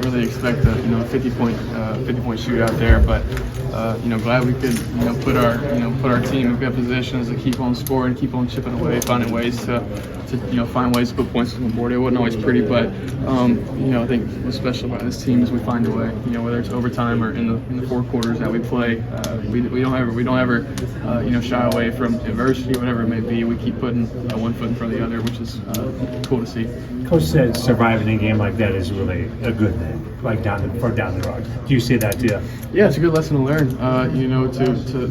really expect a 50-point shootout there, but glad we could put our team in good positions to keep on scoring, keep on chipping away, finding ways to find ways to put points on the board. It wasn't always pretty, but I think what's special about this team is we find a way. Whether it's overtime or in the four quarters that we play, we don't ever shy away from adversity, whatever it may be. We keep putting one foot in front of the other, which is cool to see. Coach said surviving a game like that is really a good thing, like down the road. Do you see that too? Yeah, it's a good lesson to learn.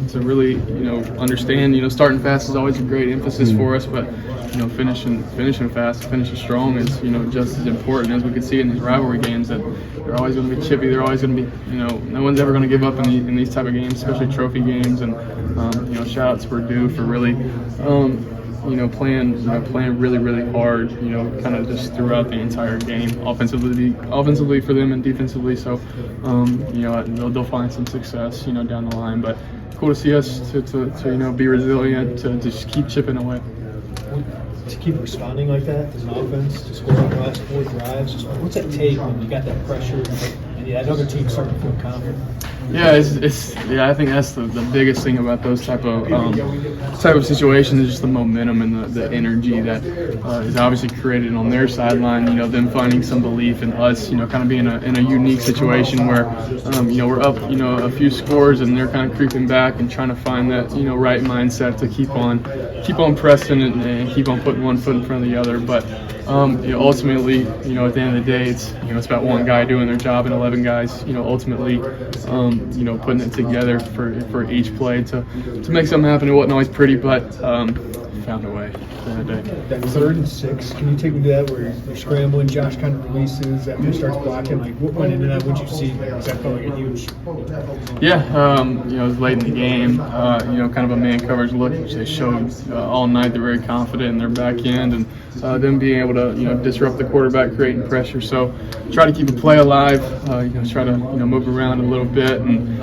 To really understand. Starting fast is always a great emphasis for us, but finishing fast, finishing strong is just as important. As we can see in these rivalry games, that they're always going to be chippy. They're always going to be no one's ever going to give up in these type of games, especially trophy games. And shout out to Purdue for really playing really hard, kind of just throughout the entire game, offensively for them and defensively. So, they'll find some success, down the line. But cool to see us to be resilient, to just keep chipping away. To keep responding like that as an offense, to score on the last 4 drives, what's that take when you got that pressure and that other team starting to feel confident? Yeah, I think that's the biggest thing about those type of situations is just the momentum and the energy that is obviously created on their sideline. Them finding some belief in us. Kind of being in a unique situation where we're up a few scores and they're kind of creeping back and trying to find that right mindset to keep on pressing and keep on putting one foot in front of the other. But ultimately, at the end of the day, it's about one guy doing their job and 11 guys, ultimately, putting it together for each play to make something happen. It wasn't always pretty, but found a way at the end of the day. That 3rd and 6, can you take me to that where you're scrambling, Josh kind of releases, after he starts blocking, like what went into that, what'd you see? Does that feel like a huge? Yeah, it was late in the game, kind of a man coverage look, which they showed all night. They're very confident in their back end and them being able to, disrupt the quarterback, creating pressure. So try to keep the play alive, try to, move around a little bit and,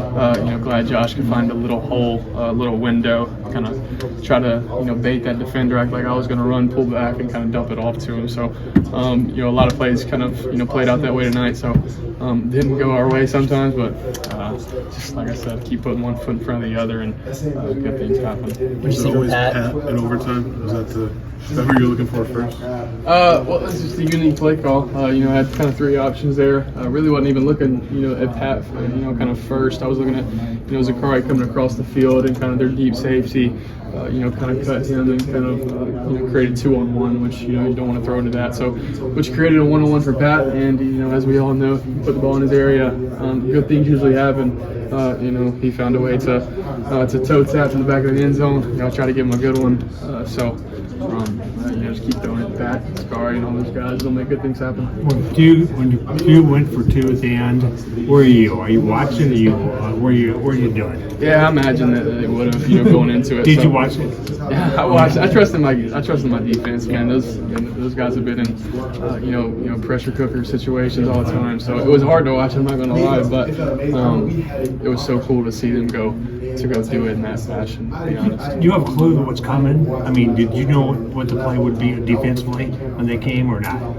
glad Josh could find a little hole, a little window, kind of try to, bait that defender, act like I was going to run, pull back and kind of dump it off to him. So, a lot of plays kind of, played out that way tonight. So didn't go our way sometimes, but just like I said, keep putting one foot in front of the other and good things happen. Was it always Pat in overtime? Was that who you're looking for first? Well, this is a unique play call. I had kind of 3 options there. Really wasn't even looking, at Pat, kind of first. I was looking at, Zakari coming across the field and kind of their deep safety, kind of cut him and kind of, created 2-on-1, which, you don't want to throw into that. So, which created a 1-on-1 for Pat. And, as we all know, if you put the ball in his area, good things usually happen. He found a way to toe tap in the back of the end zone. Try to give him a good one. Just keep throwing it back. Scary and all those guys will make good things happen. When Purdue went for 2 at the end, where are you? Are you watching? What are you doing? Yeah, I imagine that they would have, going into it. Did you watch it? Yeah, I watched. I trust in my defense, man. Those guys have been in, pressure cooker situations all the time. So it was hard to watch. I'm not going to lie, but it was so cool to see them go do it in that fashion. To be honest. Do you have a clue what's coming? I mean, did you know what the play would be defensively when they came or not?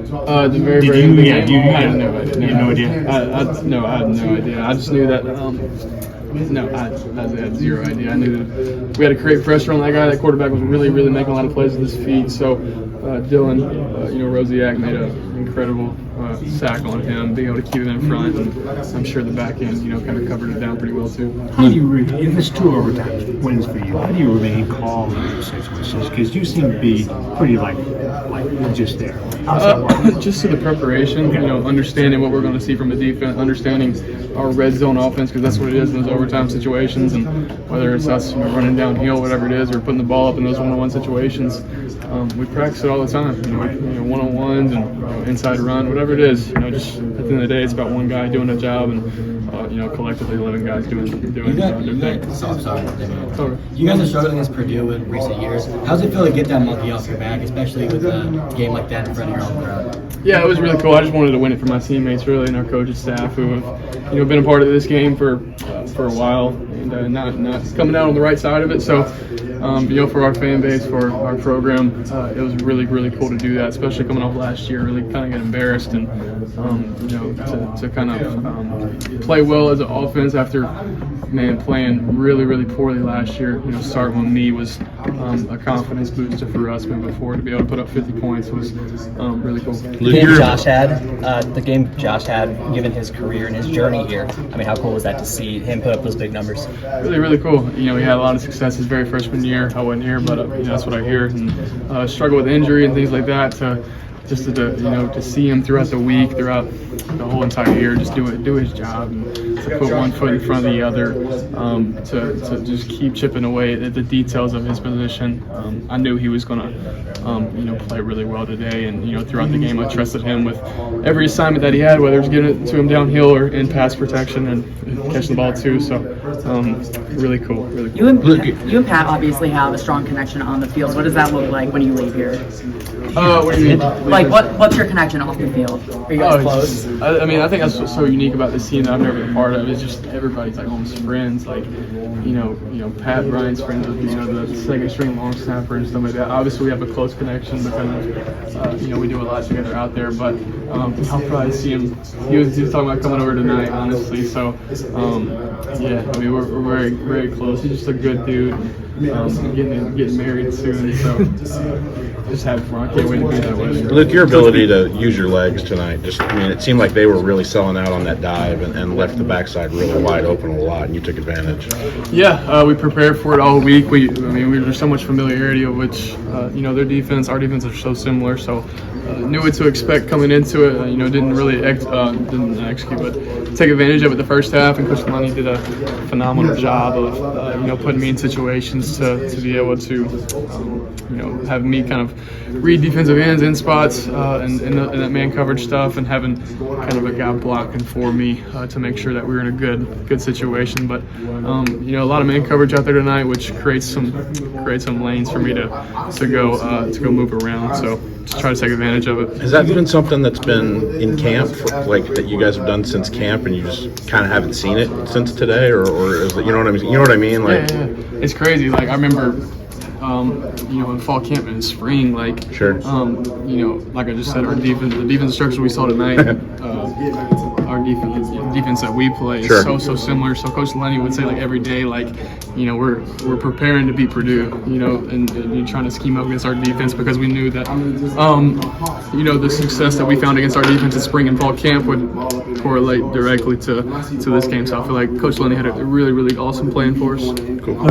The very did end of the you? game? I had no idea. You had no idea? I had no idea. I just knew that. I had zero idea. I knew that we had to create pressure on that guy. That quarterback was really making a lot of plays with his feet. So Dylan, Rosiak made an incredible sack on him, being able to keep it in front, and I'm sure the back end, kind of covered it down pretty well too. How do you, if it's 2 overtime wins for you, how do you remain calm in those situations? Because you seem to be pretty like you're just there. How's that work? Just to the preparation, understanding what we're going to see from the defense, understanding our red zone offense, because that's what it is in those overtime situations, and whether it's us running downhill, whatever it is, or putting the ball up in those one-on-one situations, we practice it all the time. One-on-ones and inside run, whatever it is. Just at the end of the day, it's about one guy doing a job, and collectively 11 guys doing their thing. Sorry. You guys are struggling against Purdue in recent years. How does it feel to get that monkey off your back, especially with a game like that in front of your own crowd? Yeah, it was really cool. I just wanted to win it for my teammates, really, and our coaching staff, who have been a part of this game for a while, and not coming out on the right side of it. So, for our fan base, for our program, it was really cool to do that, especially coming off last year. Really kind of get embarrassed and to kind of play well as an offense after, man, playing really, really poorly last year. Starting with me was a confidence booster for us moving forward. To be able to put up 50 points was really cool. The game Josh had, given his career and his journey here, I mean, how cool was that to see him put up those big numbers? Really, really cool. He had a lot of success his very freshman year. I wasn't here, but that's what I hear. And struggle with injury and things like that. To see him throughout the week, throughout the whole entire year, just do his job, and to put one foot in front of the other, to just keep chipping away at the details of his position. I knew he was going to, play really well today, and throughout the game, I trusted him with every assignment that he had, whether it was getting it to him downhill or in pass protection and catching the ball too. So, really cool, really cool. You and Pat obviously have a strong connection on the field. What does that look like when you leave here? What do you mean? Like, what's your connection off the field? Are you guys close? I think that's what's so unique about this team that I've never been a part of. Is just everybody's like almost friends. Like, Pat Bryant's friends with the second string long snapper and stuff like that. Obviously, we have a close connection because we do a lot together out there. But I'll probably see him. He was talking about coming over tonight, honestly. So we're very, very close. He's just a good dude. Getting married soon, so just have fun. I can't wait to be that wedding. Luke, your ability to use your legs tonight, it seemed like they were really selling out on that dive and left the backside really wide open a lot, and you took advantage. Yeah, we prepared for it all week. There's so much familiarity of which, their defense, our defense are so similar, so knew what to expect coming into it. Didn't really didn't execute, but take advantage of it the first half, and Coach Lonnie did a phenomenal job of, putting me in situations to be able to, have me kind of read defensive ends in spots and that man coverage stuff, and having kind of a guy blocking for me to make sure that we were in a good situation. But a lot of man coverage out there tonight, which creates some lanes for me to go move around. So just try to take advantage of it. Has that been something that's been in camp, that you guys have done since camp, and you just kind of haven't seen it since today, or is it, you know what I mean? You know what I mean? Like, yeah. It's crazy. Like, I remember, in fall camp and in spring, like, sure. Like I just said, the defense instruction we saw tonight, our defense that we play is sure. so similar. So Coach Lenny would say, like, every day, like, we're preparing to beat Purdue, and you're trying to scheme up against our defense, because we knew that, the success that we found against our defense in spring and fall camp would correlate directly to this game. So I feel like Coach Lenny had a really, really awesome plan for us. Cool.